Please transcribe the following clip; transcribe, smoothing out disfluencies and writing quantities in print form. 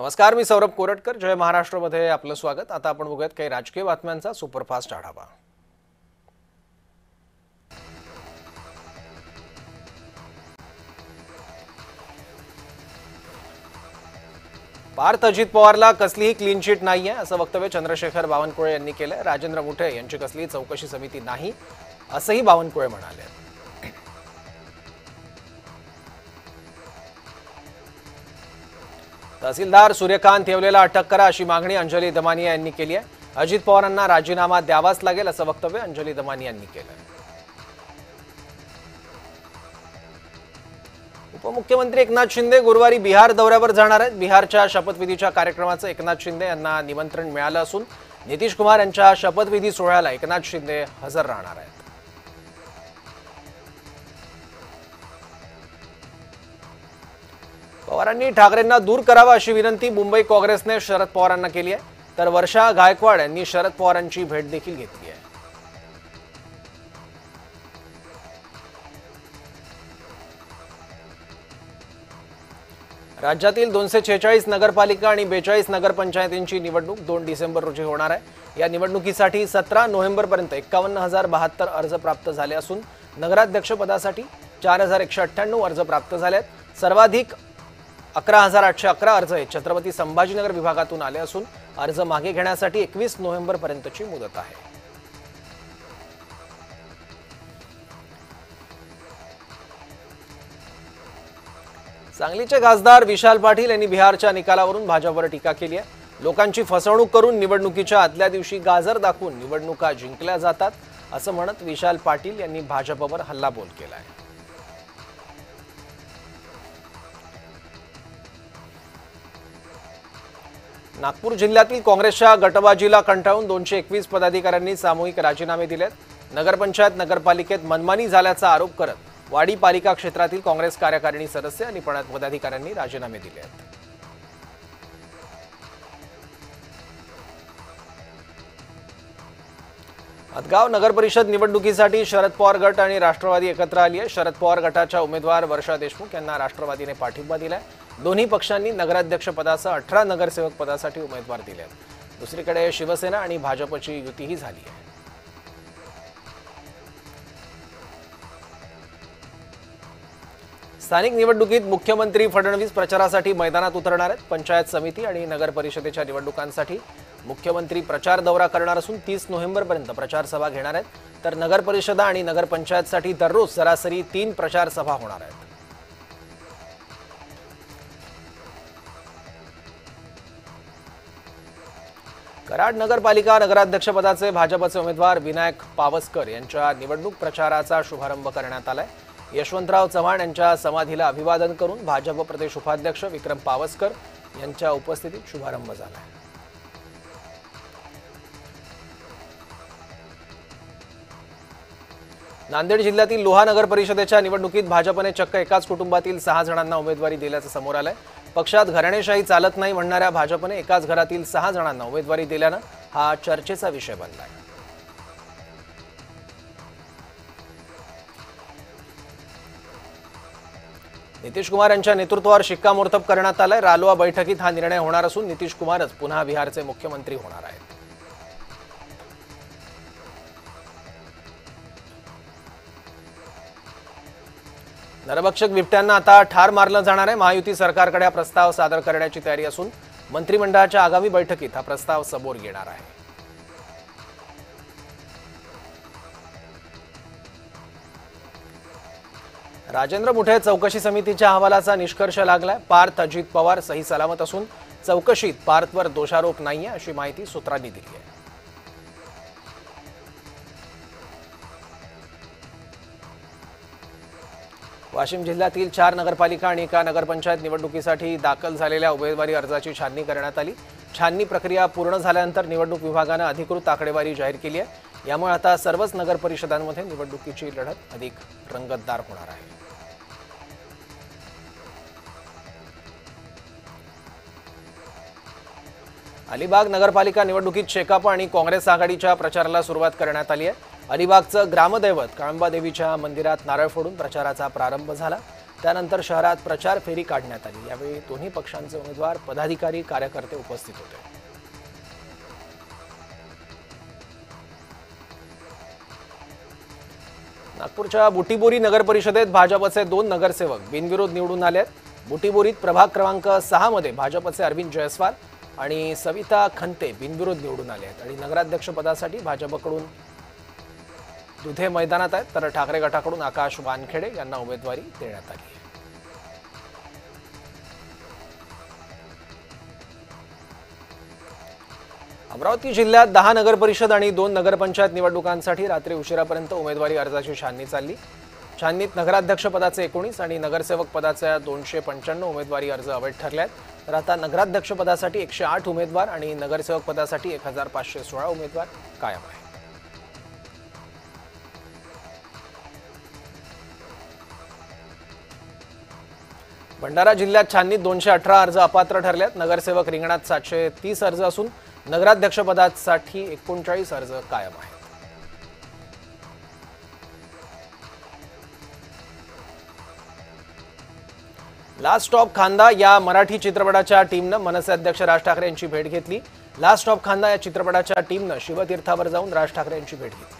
नमस्कार, मी सौरभ कोरटकर. जय महाराष्ट्रमध्ये आपलं स्वागत. आता आपण बघूयात काही राजकीय बातम्यांचा सुपरफास्ट आढावा. पार्थ अजित पवारला कसलीही क्लीन चिट नाहीये असं वक्तव्य चंद्रशेखर बावनकुळे यांनी केलंय. राजेंद्र मुठे यांची कसलीही चौकशी समिती नाही असंही बावनकुळे म्हणाले. तहसीलदार सूर्यकांत येवलेला अटक करा अशी मागणी अंजली दमानिया यांनी केली आहे. अजित पवारांना राजीनामा द्यावाच लागेल असं वक्तव्य अंजली दमानिया यांनी केलं. उपमुख्यमंत्री एकनाथ शिंदे गुरुवारी बिहार दौऱ्यावर जाणार आहेत. बिहारच्या शपथविधीच्या कार्यक्रमाचं एकनाथ शिंदे यांना निमंत्रण मिळालं असून नितीश कुमार यांच्या शपथविधी सोहळ्याला एकनाथ शिंदे हजर राहणार आहेत. पवारांनी ठाकरेंना दूर करावा अशी विनंती मुंबई काँग्रेसने शरद पवारांना केली आहे. तर वर्षा गायकवाड यांनी शरद पवारांची भेट देखील घेतली आहे. राज्यातील 246 नगरपालिका आणि 42 नगरपंचायतींची निवडणूक 2 डिसेंबर रोजी होणार आहे. या निवडणुकीसाठी 17 नोव्हेंबरपर्यंत 51,072 अर्ज प्राप्त झाले असून नगराध्यक्षपदासाठी 4,198 अर्ज प्राप्त झाले आहेत. सर्वाधिक 11,811 अर्ज हे छत्रपती संभाजीनगर विभागातून आले असून अर्ज मागे घेण्यासाठी 21 नोव्हेंबरपर्यंतची मुदत आहे. सांगलीचे खासदार विशाल पाटील यांनी बिहारच्या निकालावरून भाजपवर टीका केली आहे. लोकांची फसवणूक करून निवडणुकीच्या आदल्या दिवशी गाजर दाखवून निवडणुका जिंकल्या जातात असं म्हणत विशाल पाटील यांनी भाजपवर हल्लाबोल केला आहे. नागपूर जिल्ह्यातील काँग्रेसच्या गटबाजीला कंटाळून 221 पदाधिकाऱ्यांनी सामूहिक राजीनामे दिलेत. नगरपंचायत नगरपालिकेत मनमानी झाल्याचा आरोप करत वाडी पालिका क्षेत्रातील काँग्रेस कार्यकारिणी सदस्य आणि पदाधिकाऱ्यांनी राजीनामे दिले आहेत. हदगाव नगरपरिषद निवडणुकीसाठी शरद पवार गट आणि राष्ट्रवादी एकत्र आली आहे. शरद पवार गटाच्या उमेदवार वर्षा देशमुख यांना राष्ट्रवादीने पाठिंबा दिलाय. दोन्ही पक्षांनी नगराध्यक्षपदासह 18 नगरसेवक पदासाठी उमेदवार दिले आहेत. दुसरीकडे शिवसेना आणि भाजपची युतीही झाली आहे. स्थानिक निवडणुकीत मुख्यमंत्री फडणवीस प्रचारासाठी मैदानात उतरणार आहेत. पंचायत समिती आणि नगर परिषदेच्या निवडणुकांसाठी मुख्यमंत्री प्रचार दौरा करणार असून 30 नोव्हेंबरपर्यंत प्रचार सभा घेणार आहेत. तर नगर परिषदा आणि नगरपंचायतसाठी दररोज सरासरी 3 प्रचार सभा होणार आहेत. कराड नगरपालिका नगराध्यक्षपदाचे भाजपचे उमेदवार विनायक पावसकर यांच्या निवडणूक प्रचाराचा शुभारंभ करण्यात आलाय. यशवंतराव चव्हाण यांच्या समाधीला अभिवादन करून भाजप प्रदेश उपाध्यक्ष विक्रम पावसकर यांच्या उपस्थितीत शुभारंभ झाला. नांदेड जिल्ह्यातील लोहा नगर परिषदेच्या निवडणुकीत भाजपने चक्क एकाच कुटुंबातील 6 जणांना उमेदवारी दिल्याचं समोर आलंय. पक्षात घराणेशाही चालत नाही म्हणणाऱ्या भाजपने एकाच घरातील 6 जणांना उमेदवारी दिल्यानं हा चर्चेचा विषय बनलाय. नितीश कुमार यांच्या नेतृत्वावर शिक्कामोर्तब करण्यात आलाय. रालोआ बैठकीत हा निर्णय होणार असून नितीश कुमारच पुन्हा बिहारचे मुख्यमंत्री होणार आहेत. नरभक्षक बिबट्यांना आता ठार मारलं जाणार आहे. महायुती सरकारकडे हा प्रस्ताव सादर करण्याची तयारी असून मंत्रिमंडळाच्या आगामी बैठकीत हा प्रस्ताव समोर येणार आहे. राजेंद्र मुठे चौकशी समितीच्या अहवालाचा निष्कर्ष लागलाय. पार्थ अजित पवार सही सलामत असून चौकशीत पार्थवर दोषारोप नाहीये अशी माहिती सूत्रांनी दिली आहे. वाशिम जिल्ह्यातील 4 नगरपालिका आणि 1 नगरपंचायत निवडणुकीसाठी दाखल झालेल्या उमेदवारी अर्जाची छाननी करण्यात आली. छाननी प्रक्रिया पूर्ण झाल्यानंतर निवडणूक विभागाने अधिकृत आकडेवारी जाहीर केली आहे. यामुळे आता सर्वच नगर परिषदांमध्ये निवडणुकीची लढत अधिक रंगतदार होणार आहे. अलिबाग नगरपालिका निवडणुकीत शेकाप आणि काँग्रेस आघाडीच्या प्रचाराला सुरुवात करण्यात आली आहे. अलिबागचं ग्रामदैवत काळंबा देवीच्या मंदिरात नारळ फोडून प्रचाराचा प्रारंभ झाला. त्यानंतर शहरात प्रचार फेरी काढण्यात आली। यावेळी दोन्ही पक्षांचे उमेदवार, पदाधिकारी, कार्यकर्ते उपस्थित होते। नागपूरच्या बुटीबोरी नगर परिषदेत भाजपचे 2 नगरसेवक बिनविरोध निवडून आले आहेत। बुटीबोरीत प्रभाग क्रमांक 6 मध्ये भाजपचे अरविंद जयस्वाल आणि सविता खंते बिनविरोध निवडून आले आहेत आणि नगराध्यक्ष पदासाठी भाजपकडून दुधे मैदानात आहेत, तर ठाकरे गटाकडून आकाश वानखेडे यांना उमेदवारी देण्यात आली आहे। अमरावती जिल्ह्यात 10 नगर परिषद आणि 2 नगरपंचायत निवडणुकांसाठी रात्री उशिरापर्यंत उमेदवारी अर्जाची छाननी चालली। छाननीत नगराध्यक्ष पदाचे 19 आणि नगरसेवक पदाचे 295 उमेदवारी अर्ज अवैध ठरले आहेत। तर आता नगराध्यक्ष पदासाठी 108 उमेदवार आणि नगरसेवक पदासाठी 1516 उमेदवार कायम आहेत। भंडारा जिल्ह्यात छाननीत 218 अर्ज अपात्र ठरले आहेत। नगरसेवक रिंगणात 730 अर्ज असून नगराध्यक्ष पदासाठी 39 अर्ज कायम आहेत। लास्ट स्टॉप खांदा या मराठी चित्रपटाच्या टीमनं मनसे अध्यक्ष राज ठाकरे यांची भेट घेतली। लास्ट स्टॉप खांदा या चित्रपटाच्या टीमनं शिवतीर्थावर जाऊन राज ठाकरे यांची भेट घेतली।